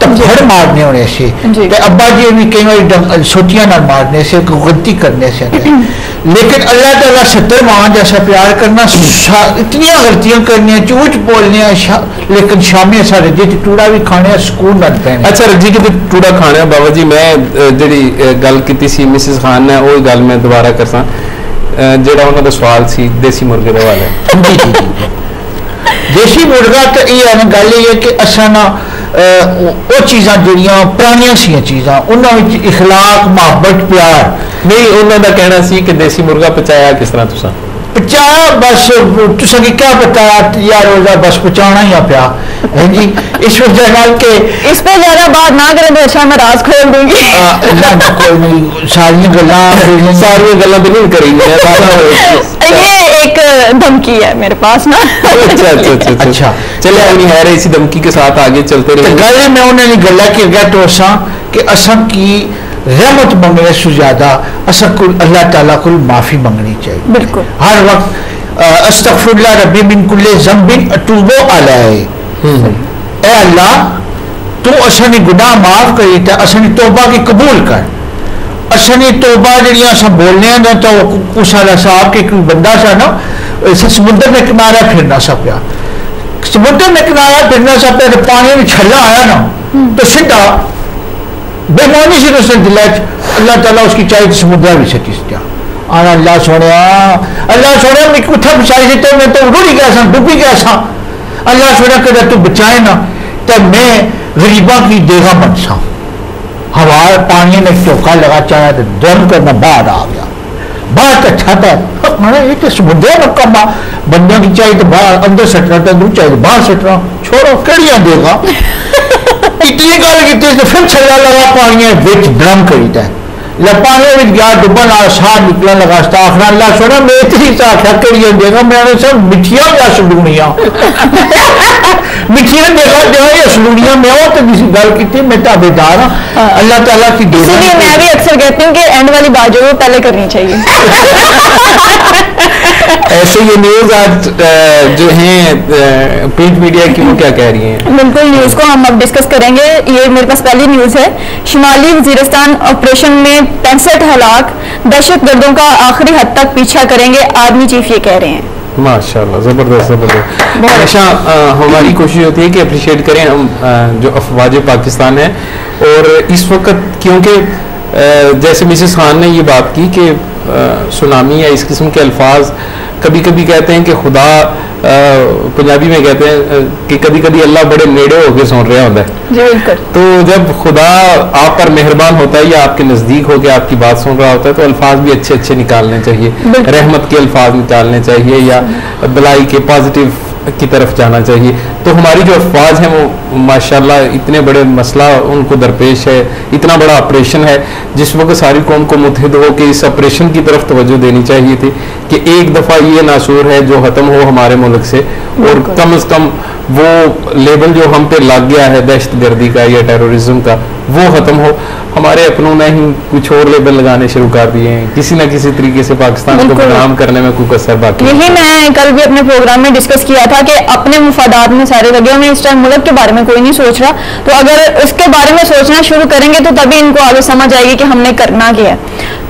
تو پھڑ مارنے ہونے سے ابا جی بھی کئی بار سوٹیاں نہ مارنے سے کوئی غلطی کرنے سے لیکن اللہ تعالیٰ 70 ماہ جیسا پیار کرنا اتنی غلطیاں کرنی چوچ بولنے لیکن شامی سارے جی ٹوڑا بھی کھانے سکون نہ پہنے. اچھا رجی کے ٹوڑا کھانے بابا جی میں جڑی گل کی سی مسز خان نے وہی گل میں دوبارہ کرساں جڑا انہوں کا سوال سی دیسی مرغے کا والے. دیسی مرغا تو یہ ہے گل یہ ہے کہ اصا نا وہ چیزاں جڑیاں پرانیاں سی چیزاں انہوں اخلاق محبت پیار نہیں انہوں کا کہنا سی کہ دیسی مرغا پچایا کس طرح تسا پچایا بس تسا کی کیا بتایا یار روزہ بس پچانا ہی پیا جی اس وجہ کہ اس پہ زیادہ بات نہ کریں تو اچھا میں راز کھول دوں گی. کوئی نہیں ساری گلاں بھی نہیں کریں یہ ایک دھمکی ہے میرے پاس نا. اچھا چلے اپنی ہے اسی دھمکی کے ساتھ آگے چلتے رہے. گل میں انہوں نے گلا کہ گیا تو اساں کہ اساں کی رحمت منگنے سے زیادہ اساں کو اللہ تعالیٰ کو معافی منگنی چاہیے. بالکل ہر وقت استغفر اللہ ربی من کل ذنب اتوب علیہ. اے اللہ تو اساں نے گناہ معاف کری تے اساں نے توبہ کی قبول کر. اساں نے توبہ جڑیاں اساں بولنے ہیں نا تو اس والا صاحب کے کوئی بندہ سا نا سمندر میں کنارہ پھرنا سا پیا سمندر میں کنارہ پھرنا سا پیا تو پانی میں چھلا آیا نا تو سیدھا بےمانی سے اس نے دل اللہ تعالیٰ اس کی چاہیے تو سمندر بھی سٹی سٹیا آنا اللہ سونے میں کتھا بچائی سے تو میں تو رڑی گیا سا ڈوبی گیا سا. اللہ سونے کہ تو بچائے نا تو میں غریباں کی دیگا بن سا. ہوا پانی میں ٹوکا لگا چاہا تو دم کرنا باہر آ گیا. باہر کا چھاتا ہے یہ تو سمندر میں کم بندوں کی چاہیے تو باہر اندر سٹنا تو دور چاہیے باہر سٹنا چھوڑو کیڑیاں دے گا. اتنی گل کی پھر چھلا لگا پانی بچ ڈرم کری ہے پانی میں گیا ڈبن آ سا نکلنے لگا آخر اللہ سونا میں اتنی سا آخیا کیڑیاں دے گا میں نے سب مٹھیاں یا سلوڑیاں مٹھیاں دیکھا دیا یا سلوڑیاں میں وہ تو کسی گل کی میں تابے دار ہوں اللہ تعالیٰ کی دے. اسی لیے میں بھی اکثر کہتی ہوں کہ اینڈ والی بات جو ہے پہلے کرنی چاہیے. ایسے یہ نیوز آج جو ہیں پرنٹ میڈیا کی وہ کیا کہہ رہی ہیں؟ بالکل نیوز کو ہم اب ڈسکس کریں گے. یہ میرے پاس پہلی نیوز ہے. شمالی وزیرستان آپریشن میں 65 ہلاک دہشت گردوں کا آخری حد تک پیچھا کریں گے آرمی چیف یہ کہہ رہے ہیں. ماشاءاللہ زبردست ہمیشہ ہماری کوشش ہوتی ہے کہ اپریشیٹ کریں ہم جو افواج پاکستان ہیں. اور اس وقت کیونکہ جیسے مسز خان نے یہ بات کی کہ سونامی یا اس قسم کے الفاظ کبھی کبھی کہتے ہیں کہ خدا پنجابی میں کہتے ہیں کہ کبھی کبھی اللہ بڑے نیڑے ہو کے سن رہا ہوتا ہے. تو جب خدا آپ پر مہربان ہوتا ہے یا آپ کے نزدیک ہو کے آپ کی بات سن رہا ہوتا ہے تو الفاظ بھی اچھے اچھے نکالنے چاہیے. رحمت کے الفاظ نکالنے چاہیے یا بلائی کے پازیٹیو کی طرف جانا چاہیے. تو ہماری جو افواج ہیں وہ ماشاءاللہ اتنے بڑے مسئلہ ان کو درپیش ہے, اتنا بڑا آپریشن ہے جس وقت ساری قوم کو متحد ہو کہ اس آپریشن کی طرف توجہ دینی چاہیے تھی کہ ایک دفعہ یہ ناسور ہے جو ختم ہو ہمارے ملک سے, اور کم از کم وہ لیبل جو ہم پہ لگ گیا ہے دہشت گردی کا یا ٹیرورزم کا وہ ختم ہو. ہمارے اپنوں نے ہی کچھ اور لیبل لگانے شروع کر دیے ہیں, کسی نہ کسی طریقے سے پاکستان کو بدنام کرنے میں کوئی کسر باقی. یہی میں کل بھی اپنے پروگرام میں ڈسکس کیا تھا کہ اپنے مفادات میں سارے لگے ہوئے, اس ٹائم ملک کے بارے میں کوئی نہیں سوچ رہا, تو اگر اس کے بارے میں سوچنا شروع کریں گے تو تبھی ان کو آگے سمجھ آئے گی کہ ہم نے کرنا کیا ہے.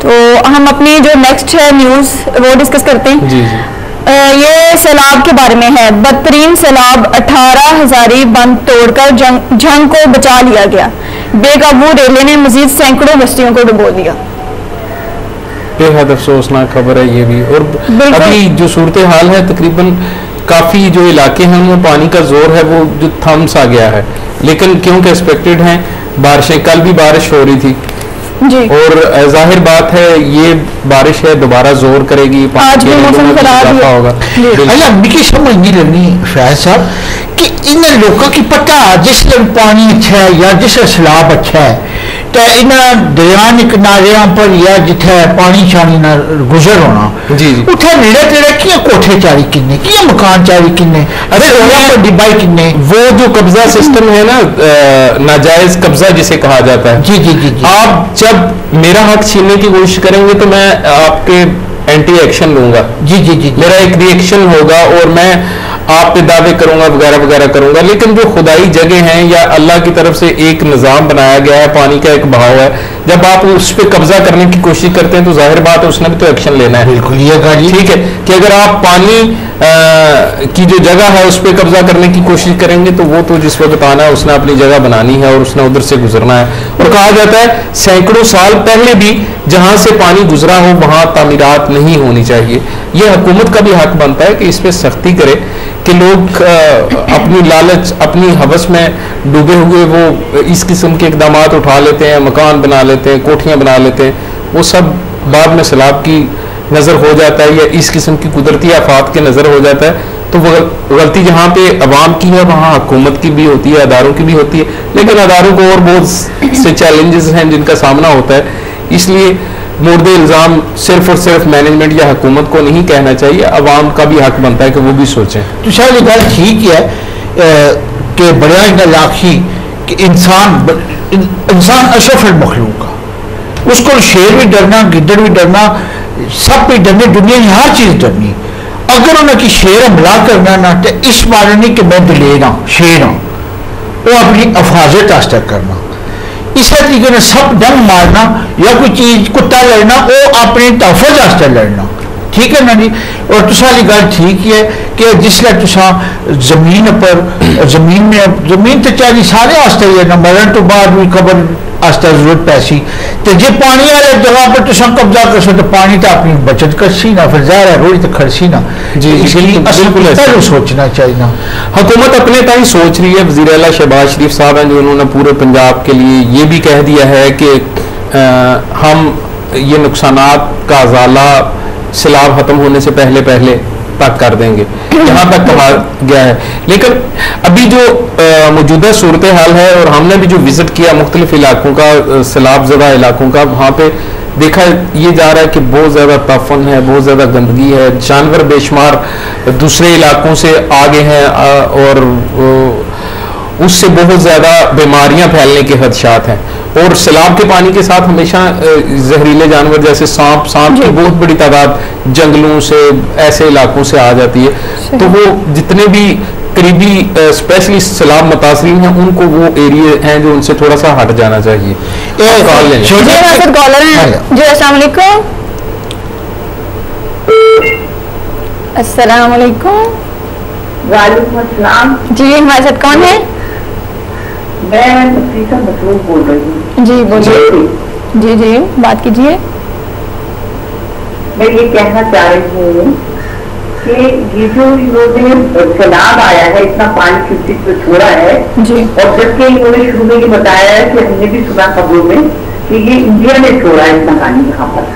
تو ہم اپنی جو نیکسٹ ہے نیوز وہ ڈسکس کرتے ہیں. جی جی یہ سیلاب کے بارے میں ہے. بدترین سیلاب 18,000 بند توڑ کر جنگ کو بچا لیا گیا. بے قابو ریلے نے مزید سینکڑوں بستیوں کو ڈبو دیا. بے حد افسوسناک خبر ہے یہ بھی. اور ابھی جو صورتحال ہے تقریباً کافی جو علاقے ہیں ان میں پانی کا زور ہے وہ جو تھم سا گیا ہے, لیکن کیونکہ ایکسپیکٹڈ ہیں بارشیں, کل بھی بارش ہو رہی تھی جی, اور ظاہر بات ہے یہ بارش ہے دوبارہ زور کرے گی, آج بھی موسم خراب ہوگا. اللہ مجھے سمجھ نہیں لگنی فیاض صاحب کہ ان لوگوں کی پتہ جس دن پانی اچھا ہے یا جس سیلاب اچھا ہے تو ان دریان کناریاں پر یا جتھے پانی شانی نہ گزر ہونا جی جی اتنے نیڑے تیڑے کیا کوٹھے چاری کنے کیا مکان چاری کنے ارے ڈبائی کنے وہ جو قبضہ سسٹم ہے نا ناجائز قبضہ جسے کہا جاتا ہے. جی جی جی آپ جب میرا حق چھیننے کی کوشش کریں گے تو میں آپ کے اینٹی ایکشن لوں گا. جی جی جی میرا ایک ری ایکشن ہوگا اور میں آپ پہ دعوے کروں گا وغیرہ وغیرہ کروں گا. لیکن جو خدائی جگہ ہیں یا اللہ کی طرف سے ایک نظام بنایا گیا ہے, پانی کا ایک بہاؤ ہے, جب آپ اس پہ قبضہ کرنے کی کوشش کرتے ہیں تو ظاہر بات ہے اس نے بھی تو ایکشن لینا ہے. بالکل یہ ٹھیک ہے کہ اگر آپ پانی کی جو جگہ ہے اس پہ قبضہ کرنے کی کوشش کریں گے تو وہ تو جس وقت آنا ہے اس نے اپنی جگہ بنانی ہے اور اس نے ادھر سے گزرنا ہے. اور کہا جاتا ہے سینکڑوں سال پہلے بھی جہاں سے پانی گزرا ہو وہاں تعمیرات نہیں ہونی چاہیے. یہ حکومت کا بھی حق بنتا ہے کہ اس پہ سختی کرے کہ لوگ اپنی لالچ اپنی ہوس میں ڈوبے ہوئے وہ اس قسم کے اقدامات اٹھا لیتے ہیں, مکان بنا لیتے ہیں, کوٹھیاں بنا لیتے ہیں, وہ سب بعد میں سیلاب کی نظر ہو جاتا ہے یا اس قسم کی قدرتی آفات کے نظر ہو جاتا ہے. تو وہ غلطی جہاں پہ عوام کی ہے وہاں حکومت کی بھی ہوتی ہے, اداروں کی بھی ہوتی ہے, لیکن اداروں کو اور بہت سے چیلنجز ہیں جن کا سامنا ہوتا ہے. اس لیے مورد الزام صرف اور صرف مینجمنٹ یا حکومت کو نہیں کہنا چاہیے, عوام کا بھی حق بنتا ہے کہ وہ بھی سوچیں. تو شاید یہ بات ٹھیک ہے کہ بڑا لاکھی کہ انسان اشرف المخلوق کا, اس کو شیر بھی ڈرنا, گدڑ بھی ڈرنا, سب بھی ڈرنے, دنیا کی ہر چیز ڈرنی. اگر انہیں کی شیر حملہ کرنا نہ تو اس بارے نہیں کہ میں دلینا شیر ہوں, وہ اپنی حفاظت واسطے کرنا. اس طریقے نے سب ڈنگ مارنا یا کوئی چیز کتا لڑنا وہ اپنے تحفظ واسطے لڑنا. ٹھیک ہے نا جی. اور تسالی گل ٹھیک ہے کہ جسے تسا زمین پر زمین تو چاہیے سارے واسطے ہی ہے نا, مرن تو بعد بھی قبر واسطے ضرورت پیسی. تو جی پانی والے جگہ پر تسا قبضہ کر سو تو پانی تو اپنی بچت کرسی نا, پھر ظاہر ہے روڑی تو کھڑسی نا. جی اس لیے بالکل سوچنا چاہیے نا. حکومت اپنے تائیں سوچ رہی ہے. وزیر اعلیٰ شہباز شریف صاحب ہیں جو انہوں نے پورے پنجاب کے لیے یہ بھی کہہ دیا ہے کہ ہم یہ نقصانات کا ازالہ سیلاب ختم ہونے سے پہلے تک کر دیں گے, یہاں تک کہا گیا ہے. لیکن ابھی جو موجودہ صورتحال ہے اور ہم نے بھی جو وزٹ کیا مختلف علاقوں کا, سیلاب زدہ علاقوں کا, وہاں پہ دیکھا یہ جا رہا ہے کہ بہت زیادہ تعفن ہے, بہت زیادہ گندگی ہے, جانور بے شمار دوسرے علاقوں سے آگے ہیں اور اس سے بہت زیادہ بیماریاں پھیلنے کے خدشات ہیں. اور سیلاب کے پانی کے ساتھ ہمیشہ زہریلے جانور جیسے سانپ کی بہت بڑی تعداد جنگلوں سے ایسے علاقوں سے آ جاتی ہے. تو وہ جتنے بھی قریبی اسپیشلی سیلاب متاثرین ہیں ان کو وہ ایریے ہیں جو ان سے تھوڑا سا ہٹ جانا چاہیے. جی السلام علیکم. السلام علیکم. وعلیکم السلام. جی ہمارے ساتھ کون ہے؟ میں نفیسہ مسروق بول رہی ہوں. جی بولیے. جی بات کیجیے. میں یہ کہنا چاہ رہی ہوں کہ یہ جو انہوں نے سیلاب آیا ہے اتنا پانی کھڑکی پہ چھوڑا ہے, اور جبکہ انہوں نے شروع میں یہ بتایا ہے کہ ہم نے بھی سنا خبروں میں کہ یہ انڈیا نے چھوڑا ہے اتنا پانی یہاں پر,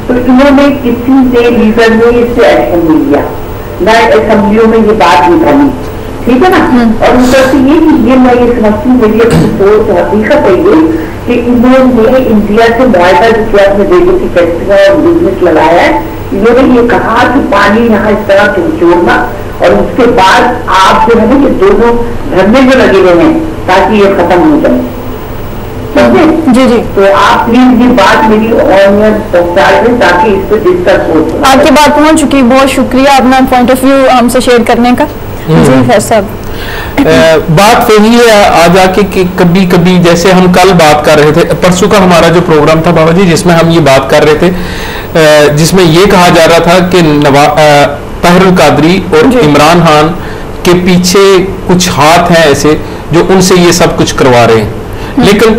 تو انہوں نے کسی نے لیڈر نے اس سے ایکشن نہیں لیا, نہ اسمبلیوں میں یہ بات نہیں کرنی. ٹھیک ہے نا. اور اوپر سے یہ میں یہ سمجھتی ہوں میری اپنی سوچ حقیقت ہے یہ کہ انہوں نے انڈیا سے معاہدہ جو کیا اپنے بیٹے کی فیکٹریاں اور بزنس لگایا ہے, انہوں نے یہ کہا کہ پانی یہاں اس طرح چھوڑنا, اور اس کے بعد آپ جو ہے نا کہ دونوں دھرنے میں لگے ہوئے ہیں تاکہ یہ ختم ہو جائے. جی تو آپ پلیز یہ بات میری پہنچا دیں تاکہ اس پہ ڈسکس ہو. آپ کی بات پہنچ چکی, بہت شکریہ اپنا پوائنٹ آف ویو ہم سے شیئر کرنے کا. جی خیر صاحب. بات وہی ہے آج آ کے کہ کبھی کبھی جیسے ہم کل بات کر رہے تھے, پرسوں کا ہمارا جو پروگرام تھا بابا جی جس میں ہم یہ بات کر رہے تھے, جس میں یہ کہا جا رہا تھا کہ طاہر القادری اور عمران خان کے پیچھے کچھ ہاتھ ہیں ایسے جو ان سے یہ سب کچھ کروا رہے ہیں. لیکن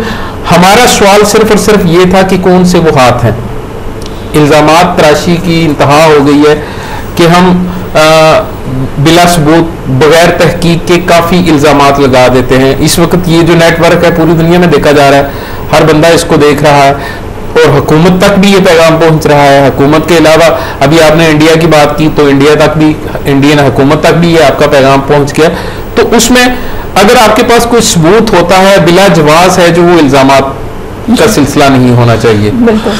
ہمارا سوال صرف اور صرف یہ تھا کہ کون سے وہ ہاتھ ہیں. الزامات تراشی کی انتہا ہو گئی ہے کہ ہم بلا ثبوت بغیر تحقیق کے کافی الزامات لگا دیتے ہیں. اس وقت یہ جو نیٹ ورک ہے پوری دنیا میں دیکھا جا رہا ہے, ہر بندہ اس کو دیکھ رہا ہے اور حکومت تک بھی یہ پیغام پہنچ رہا ہے. حکومت کے علاوہ ابھی آپ نے انڈیا کی بات کی تو انڈیا تک بھی, انڈین حکومت تک بھی یہ آپ کا پیغام پہنچ گیا. تو اس میں اگر آپ کے پاس کوئی ثبوت ہوتا ہے بلا جواز ہے جو وہ الزامات کا سلسلہ نہیں ہونا چاہیے.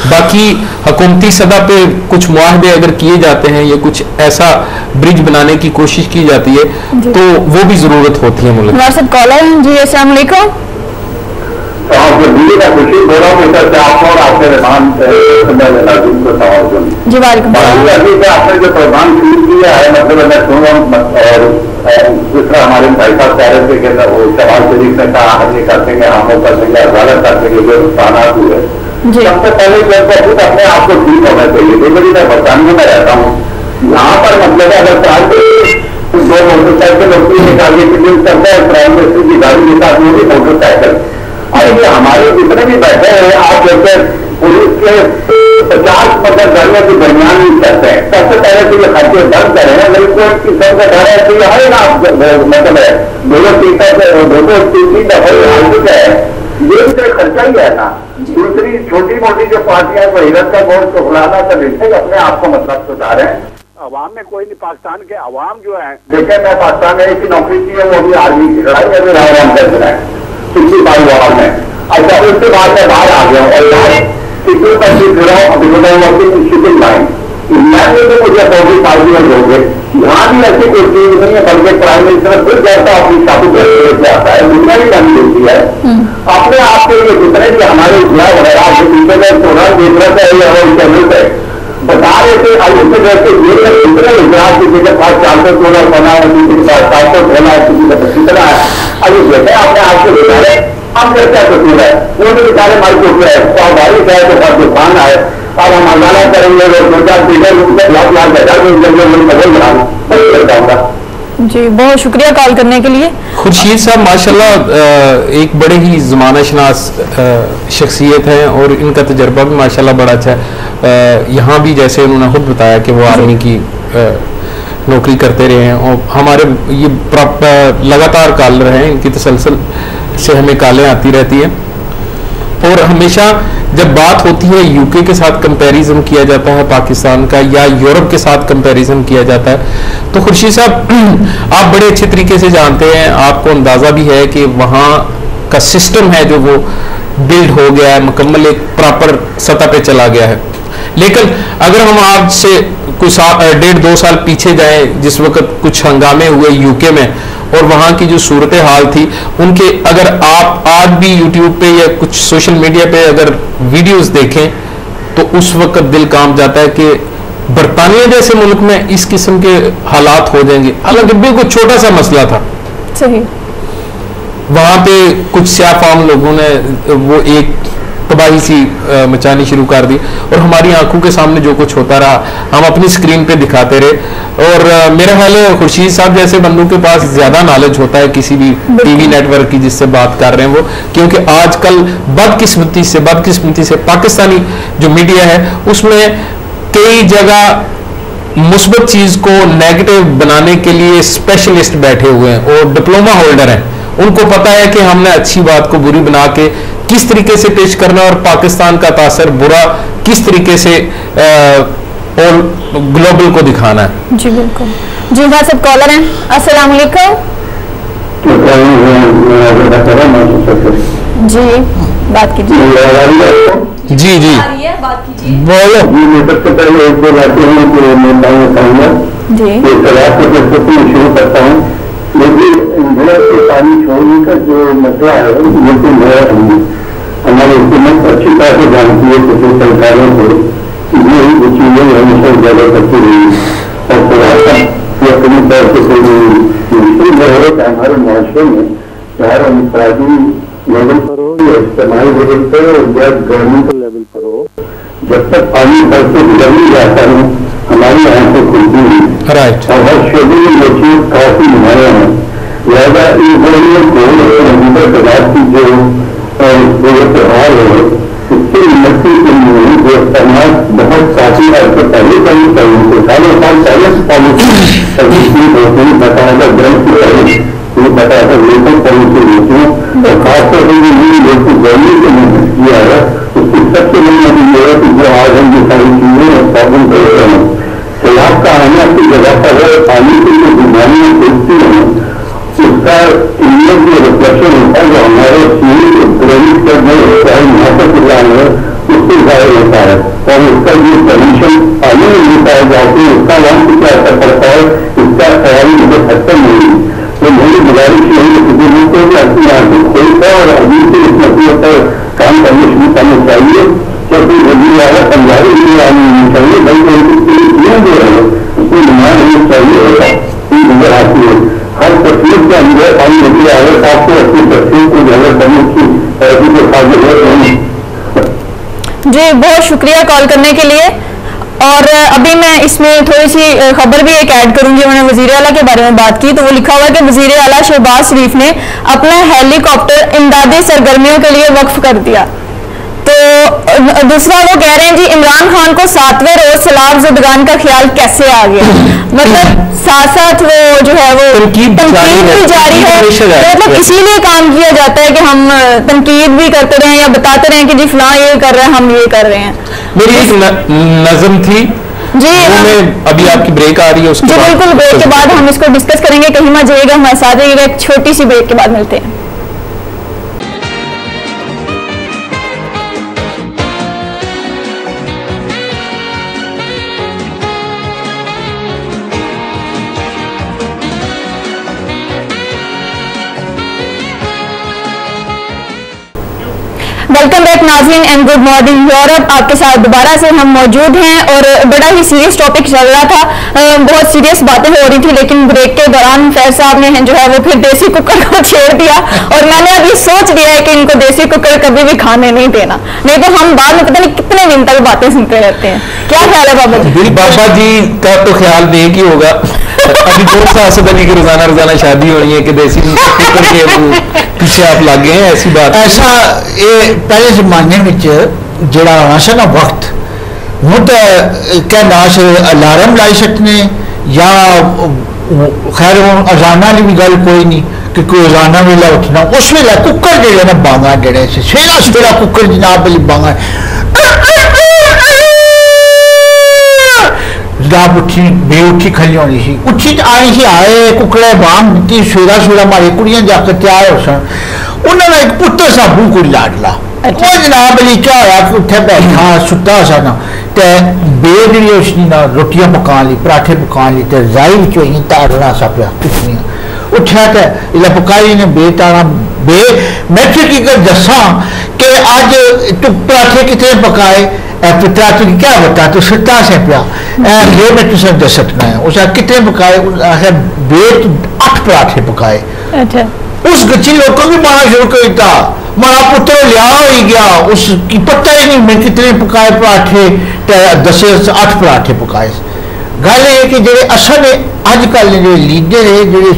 باقی حکومتی سطح پہ کچھ معاہدے اگر کیے جاتے ہیں یا کچھ ایسا برج بنانے کی کوشش کی جاتی ہے تو وہ بھی ضرورت ہوتی ہے ملک. ہمارے ساتھ کالر ہیں. جی السلام علیکم. دیدی کا خوشی بول رہا ہوں سر سے آپ اور آپ کے مہمان کو توازن جی وعلیکم السلام. آپ نے جو پروگرام شروع کیا ہے مطلب میں سن رہا ہوں اور جس طرح ہمارے بھائی صاحب کہہ رہے تھے کہ وہ شہباز شریف نے کہا ہم یہ کر دیں گے ہم وہ کر دیں گے عدالت کر دیں گے جو نقصانات ہوئے سب سے پہلے خود اپنے آپ کو ٹھیک ہونا چاہیے. دیکھو میں برطانیہ میں رہتا ہوں یہاں پر مطلب اگر چار دو موٹر سائیکل ہوتی ہے نکالنے کے لیے چلتا ہے پرائم منسٹر کی گاڑی کے ساتھ وہ بھی موٹر سائیکل اور یہ ہمارے جتنے بھی بیٹھے ہیں آپ جیسے پولیس کے 50 گاڑیوں کے درمیان ہی چلتے ہیں. سب سے پہلے تو یہ خرچے بند کریں اگر کوئی قسم کا گھر ہے تو یہ ہے نا مطلب ہے دونوں تین دفعہ ہے یہ بھی تو خرچہ ہی ہے نا. دوسری چھوٹی موٹی جو پارٹیاں کو ہرت کا گوشت کو کھلانا سب اسے اپنے آپ کو مطلب سدھاریں. عوام میں کوئی نہیں پاکستان کے عوام جو ہے دیکھیں میں پاکستان میں ایک نوکری کی ہے وہ بھی آرمی کی لڑائی ابھی رام کر رہا ہے 65 عوام میں. اچھا اس کے بعد میں باہر آ گیا اور کسی پر بھی جڑا ہوں شپنگ لائن میں تو مجھے بہت پارٹی میں لوگ یہاں بھی ایسی کوئی چیز نہیں ہے بلکہ پرائم منسٹر خود جاتا اپنی شاپنگ کر کے آتا ہے دنیا بھی کمی ہوتی ہے اپنے آپ کے لیے جتنے بھی ہمارے اجلاع وغیرہ کے پیچھے میں پروگرام دیکھ رہا ہے اور چینل پہ بتا رہے تھے اب اس میں جیسے یہ اتنے اجلاس کسی کے پاس 416 بنا ہے کسی کے پاس 716 ہے کسی کا 25 ہے ابھی دیکھیں اپنے آپ کو بتائے ہم کیا قصور ہے وہ بھی بچارے مائی کو ہے تو بارش ہے تو بس طوفان آئے اب ہم ہنگامہ کریں گے اور 2-4 چیزیں لاکھ ہزار میں بدل بنانا بس کر جاؤں گا. جی بہت شکریہ کال کرنے کے لیے. خورشید صاحب ماشاءاللہ ایک بڑے ہی زمانہ شناس شخصیت ہیں اور ان کا تجربہ بھی ماشاءاللہ بڑا اچھا ہے. یہاں بھی جیسے انہوں نے خود بتایا کہ وہ آرمی کی نوکری کرتے رہے ہیں اور ہمارے یہ لگاتار کالر ہیں ان کی تسلسل سے ہمیں کالیں آتی رہتی ہیں اور ہمیشہ جب بات ہوتی ہے یو کے ساتھ کمپیریزن کیا جاتا ہے پاکستان کا یا یورپ کے ساتھ کمپیریزن کیا جاتا ہے تو خورشید صاحب آپ بڑے اچھے طریقے سے جانتے ہیں آپ کو اندازہ بھی ہے کہ وہاں کا سسٹم ہے جو وہ بلڈ ہو گیا ہے مکمل ایک پراپر سطح پہ چلا گیا ہے. لیکن اگر ہم آج سے کچھ 1.5-2 سال پیچھے جائیں جس وقت کچھ ہنگامے ہوئے یو کے میں اور وہاں کی جو صورتحال تھی ان کے اگر آپ آج بھی یوٹیوب پہ یا کچھ سوشل میڈیا پہ اگر ویڈیوز دیکھیں تو اس وقت دل کانپ جاتا ہے کہ برطانیہ جیسے ملک میں اس قسم کے حالات ہو جائیں گے. حالانکہ بالکل چھوٹا سا مسئلہ تھا صحیح وہاں پہ کچھ سیاہ فام لوگوں نے وہ ایک تباہی سی مچانی شروع کر دی اور ہماری آنکھوں کے سامنے جو کچھ ہوتا رہا ہم اپنی سکرین پہ دکھاتے رہے. اور میرا خیال ہے خورشید صاحب جیسے بندوں کے پاس زیادہ نالج ہوتا ہے کسی بھی ٹی وی نیٹ ورک کی جس سے بات کر رہے ہیں وہ کیونکہ آج کل بدقسمتی سے پاکستانی جو میڈیا ہے اس میں کئی جگہ مثبت چیز کو نیگیٹو بنانے کے لیے اسپیشلسٹ بیٹھے ہوئے ہیں اور ڈپلوما ہولڈر ہیں. ان کو پتا ہے کہ ہم نے اچھی بات کو بری بنا کے کس طریقے سے پیش کرنا اور پاکستان کا تاثر برا کس طریقے سے اور گلوبل کو دکھانا ہے. جی بالکل. جی ہاں سب کالر ہیں. السلام علیکم. جی بات کیجیے. جی جی بولو. سب سے پہلے ایک دو باتیں ہیں کہ میں بتاؤں گا جی شروع کرتا ہوں لیکن پانی چھوڑنے کا جو مسئلہ ہے لیکن ہماری حکومت اچھی طرح سے جانتی ہے کہ سرکاروں کو یہ چیزیں ہمیشہ زیادہ کرتی رہی اور اپنی طرف سے مشکل ہے کہ ہمارے معاشرے میں چاہے انفرادی لیول پر ہو یا اجتماعی لیول پر ہو یا گورنمنٹ لیول پر ہو جب تک پانی پر سے گزر نہیں جاتا ہے ہماری آنکھیں کھلتی ہیں اور ہر شعبے میں یہ چیز کافی نمایاں ہے. لہٰذا ان کو تجارت کی جو صورت حال ہے اس سے نمٹنے کے لیے جو اقدامات بہت کافی عرصے پہلے کرنی چاہیے سالوں سال پہلے سے پالیسی سروس ہوتی ہے باقاعدہ گرم کی پہلے یہ باقاعدہ لوکل پالیسی ہوتی ہے اور خاص طور پر جو گورنمنٹ نے محنت کیا ہے اس کی سب سے بڑی نتیجہ یہ ہے کہ جو آج ہم یہ ساری چیزیں اور پرابلم کر رہے ہیں سیلاب کا آنا کی جگہ پر ہے پانی کی جو بیماریاں پھیلتی ہیں اس کا انڈین جو ریفلیکشن ہوتا ہے جو ہمارے چیز کو پریرت کرنے چاہے محبت پلان ہے اس سے ظاہر ہوتا ہے اور اس کا جو پالوشن پانی میں ملتا ہے جاتے اس کا وہاں سے کیا اثر پڑتا ہے اس کا خیال مجھے ختم نہیں. تو میری گزارش یہی ہے کہ کو بھی اپنی آنکھیں کھولتا ہے اور ابھی سے اس مسئلے پر بہت شکریہ کال کرنے کے لیے. اور ابھی میں اس میں تھوڑی سی خبر بھی ایک ایڈ کروں گی. انہوں نے وزیر اعلیٰ کے بارے میں بات کی تو وہ لکھا ہوا ہے کہ وزیر اعلیٰ شہباز شریف نے اپنا ہیلی کاپٹر امدادی سرگرمیوں کے لیے وقف کر دیا. تو دوسرا وہ کہہ رہے ہیں جی عمران خان کو 7ویں روز سیلاب زدگان کا خیال کیسے آ گیا. مطلب ساتھ ساتھ وہ جو ہے وہ تنقید بھی جاری ہے. مطلب اسی لیے کام کیا جاتا ہے کہ ہم تنقید بھی کرتے رہیں یا بتاتے رہیں کہ جی فلاں یہ کر رہے ہیں ہم یہ کر رہے ہیں. میری ایک نظم تھی جی ابھی آپ کی بریک آ رہی ہے اس جی بالکل بریک کے بعد ہم اس کو ڈسکس کریں گے. کہیں مت جائیے گا ہمارے ساتھ رہیے گا. ایک چھوٹی سی بریک کے بعد ملتے ہیں. ویلکم بیک ناظرین اینڈ گڈ مارننگ یورپ. آپ کے ساتھ دوبارہ سے ہم موجود ہیں اور بڑا ہی سیریس ٹاپک چل رہا تھا. بہت سیریس باتیں ہو رہی تھی لیکن بریک کے دوران فیض صاحب نے جو ہے وہ پھر دیسی کوکر کو چھیڑ دیا اور میں نے ابھی سوچ لیا ہے کہ ان کو دیسی کوکر کبھی بھی کھانے نہیں دینا, نہیں تو ہم بعد میں پتہ نہیں کتنے دن تک باتیں سنتے رہتے ہیں. کیا خیال ہے بابا جی؟ بابا جی کا تو خیال نیک ہی ہوگا. ابھی دوست اسد علی کی روزانہ شادی ہو رہی ہے کہ دیسی کوکر کے پیچھے آپ لگ گئے ہیں. ایسی بات ایسا یہ پہلے زمانے میں جڑا ہونا سا نا وقت ہوں تو کیا ناش الارم لائی سکتے یا خیر ازانہ والی بھی گل کوئی نہیں کہ کوئی ازانہ ویلا اٹھنا. اس ویلے ککر جہے نا بانگا جڑے سے سیرا سویرا ککر جناب والی بانگا جناب اٹھی بے اٹھی کھلی ہونی سی. اٹھی آئی سی آئے ککڑے بانگ دیتی سویرا سویرا ماری کڑیاں جا کے تیار ہو سن. انہوں نے ایک پتر سا بو کو لاڈلا وہ جناب علی کیا ہوا کہ اٹھے بیٹھا ستا سا نا تے بے جڑی اس نے روٹیاں پکان لی پراٹھے پکان لی تے رائی وچوں تارنا سا پیا کچھنیاں اٹھا تے الا پکائی نے بے تارا بے میں کی کر دساں کہ اج تو پراٹھے کتنے پکائے پترا تو کیا بتا تو ستا سے پیا یہ میں تسے دس سکنا ہے. اس کتنے پکائے آخر بے 8 پراٹھے پکائے. اچھا اس گچی لوگوں بھی مارنا شروع کر دیتا. مارا پتر لیا ہی گیا اس کی پتہ ہی نہیں میں کتنے پکائے پراٹھے 10 سے 8 پراٹھے پکائے. گل یہ کہ جڑے اصل اج کل جو لیڈر ہے جڑے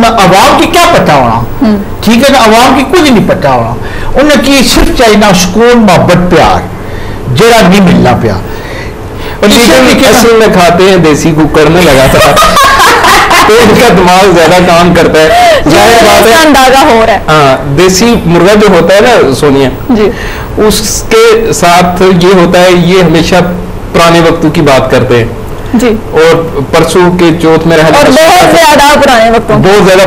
عوام کی کیا پتہ ہونا ٹھیک ہے نا عوام کی کچھ نہیں پتہ ہونا. انہیں کی صرف چاہیے نا سکون محبت پیار جڑا نہیں ملنا پیا. اصل میں کھاتے ہیں دیسی کوکر میں لگا تھا تو ان کا دماغ زیادہ کام کرتا ہے. ظاہر بات ہے اندازہ ہو رہا ہے. ہاں دیسی مرغا جو ہوتا ہے نا سونیا جی اس کے ساتھ یہ ہوتا ہے یہ ہمیشہ پرانے وقتوں کی بات کرتے ہیں جی اور پرسوں کے چوتھ میں اور بہت زیادہ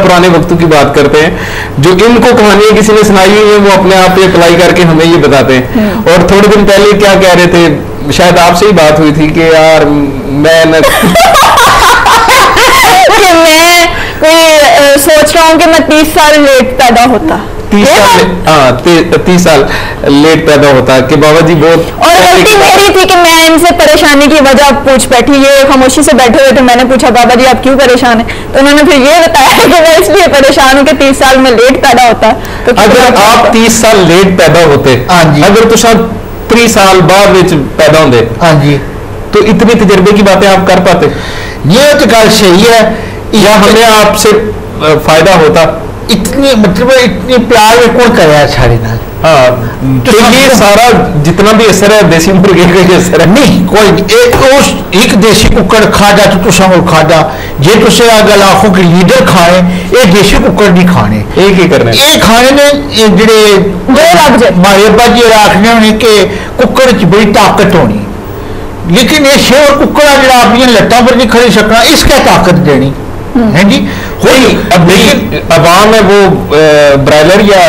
پرانے وقتوں کی بات کرتے ہیں. جو ان کو کہانیاں کسی نے سنائی ہوئی ہیں وہ اپنے آپ پہ اپلائی کر کے ہمیں یہ بتاتے ہیں. اور تھوڑے دن پہلے کیا کہہ رہے تھے شاید آپ سے ہی بات ہوئی تھی کہ یار میں کوئی سوچ رہا ہوں کہ میں 30 سال لیٹ پیدا ہوتا. 30 سال لیٹ پیدا ہوتا کہ بابا جی بہت. اور غلطی میری تھی کہ میں ان سے پریشانی کی وجہ پوچھ بیٹھی. یہ خاموشی سے بیٹھے ہوئے تھے میں نے پوچھا بابا جی آپ کیوں پریشان ہیں تو انہوں نے پھر یہ بتایا کہ میں اس لیے پریشان ہوں کہ 30 سال میں لیٹ پیدا ہوتا. اگر آپ 30 سال لیٹ پیدا ہوتے اگر تو شاید 30 سال بعد پیدا ہوتے ہاں جی تو اتنی تجربے کی باتیں آپ کر پاتے. یہ تو گل صحیح ہے یا ہمیں آپ سے فائدہ ہوتا. اتنی مطلب اتنی پیار میں کون کرے سارے نال. ہاں تو یہ سارا جتنا بھی اثر ہے دیسی مرغے کا یہ اثر ہے نہیں کوئی ایک دیسی ککڑ کھا جا تو تساں وہ کھادا جے تسے اگل آخو کہ لیڈر کھائے یہ دیسی ککڑ نہیں کھانے ایک ہی کرنے یہ کھانے نے جڑے مارے ابا جی آخنے ہونے کہ ککڑ چ بڑی طاقت ہونی لیکن یہ شور ککڑا جڑا اپنی لتاں پر نہیں کھڑی سکنا اس کا طاقت دینی ہے جی. کوئی اب عوام ہے وہ برائلر یا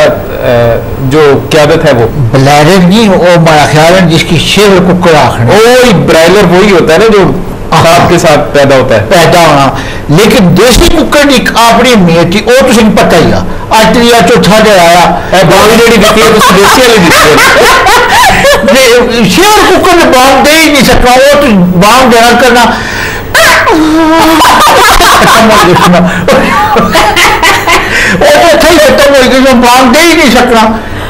جو قیادت ہے وہ بلائرر نہیں وہ ہمارا خیال ہے جس کی شیر ککڑ آخر وہی برائلر وہی ہوتا ہے نا جو آپ کے ساتھ پیدا ہوتا ہے پیدا ہونا. لیکن دیسی ککڑ کی اپنی میٹ تھی وہ تو پتہ ہی اج تریا چوتھا دن آیا بانگ جہی دیتی ہے تو دیسی والی دیتی ہے. شیر ککڑ نے بانگ دے ہی نہیں سکتا وہ تو بانگ دینا کرنا ختم ہو گئی بانگ دے ہی نہیں سکنا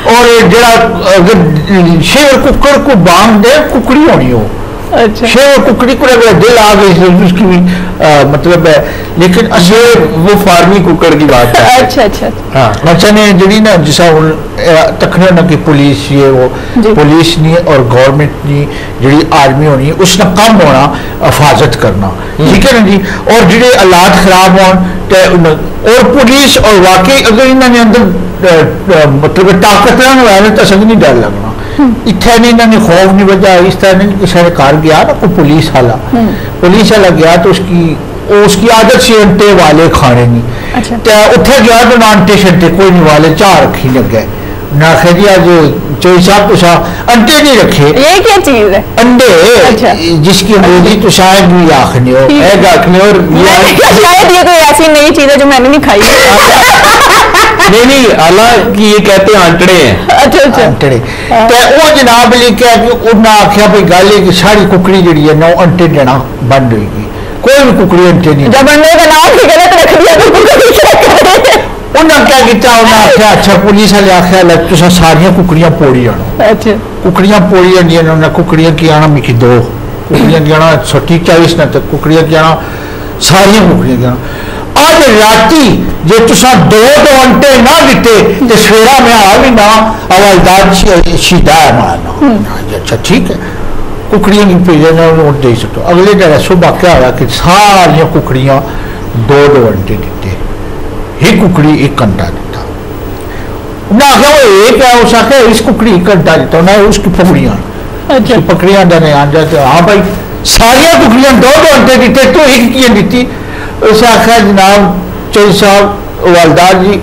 اور جڑا اگر شیر ککڑ کو بانگ دے ککڑی ہونی ہو اچھا شیر ککڑی کو اگر دل آ گئی اس کی بھی مطلب ہے لیکن وہ فارمی ککڑ کی بات ہے. اچھا اچھا ہاں بچہ نے جڑی نا جسا تکنے نہ کہ پولیس یہ وہ پولیس نہیں اور گورنمنٹ نہیں جڑی آرمی ہونی اس نے کم ہونا حفاظت کرنا ٹھیک ہے نا جی اور جڑے حالات خراب ہون اور پولیس اور واقعی اگر انہوں نے اندر مطلب طاقت نہ ہوا تو سب نہیں ڈر لگنا اتنے نہیں انہوں نے خوف نہیں وجہ اس طرح نہیں کہ سارے کار گیا نا کوئی پولیس والا گیا تو اس کی عادت سی انٹے والے کھانے نہیں تو اتنے گیا تو نہ انٹے شنٹے کوئی نہیں والے چاہ رکھی لگے نہ خیری آج چوئی صاحب تو انٹے نہیں رکھے یہ کیا چیز ہے انڈے جس کی انگریزی تو شاید بھی آخنے ہو ایگ آخنے اور شاید یہ کوئی ایسی نئی چیز ہے جو میں نے نہیں کھائی نہیں حالانکہ یہ کہتے ہیں انٹڑے ہیں انٹڑے تو وہ جناب لکھا کہ انہیں آخیا بھائی گل ہے کہ ساری ککڑی جڑی ہے نو انٹے دینا بند ہوئے گی کوئی بھی ککڑی انٹے نہیں جب انڈے کا نام ہی غلط رکھ دیا تو انہیں کیا کیتا انہیں آخیا اچھا پولیس والے آخیا لگ تو ساریا ککڑیاں پوڑی آنا ککڑیاں پوڑی آنی انہیں ککڑیاں کی آنا مکی دو ککڑیاں کی آنا 40 نہ تک ککڑیاں کی آنا ساریا ککڑیاں کی آنا آج راتی جی تصا دو انٹے نہ دیتے تو سویرا میں آ بھی نہ حوالدار شیدا ہے مارنا اچھا ٹھیک ہے ککڑیاں کی پیجنا دے سکتے اگلے دن صبح کیا ہوا کہ ساریا ککڑیاں دو انٹے دیتے ایک ککڑی 1 گھنٹہ دیتا انہیں آخیا وہ ایک ہے اس آخیا اس ککڑی 1 گھنٹہ دیتا انہیں اس کی پکڑیاں پکڑیاں دینے آ جاتے ہاں بھائی ساریا ککڑیاں 2 گھنٹے دیتے تو ایک کیے دیتی اسے آخیا جناب چوئی صاحب والدار جی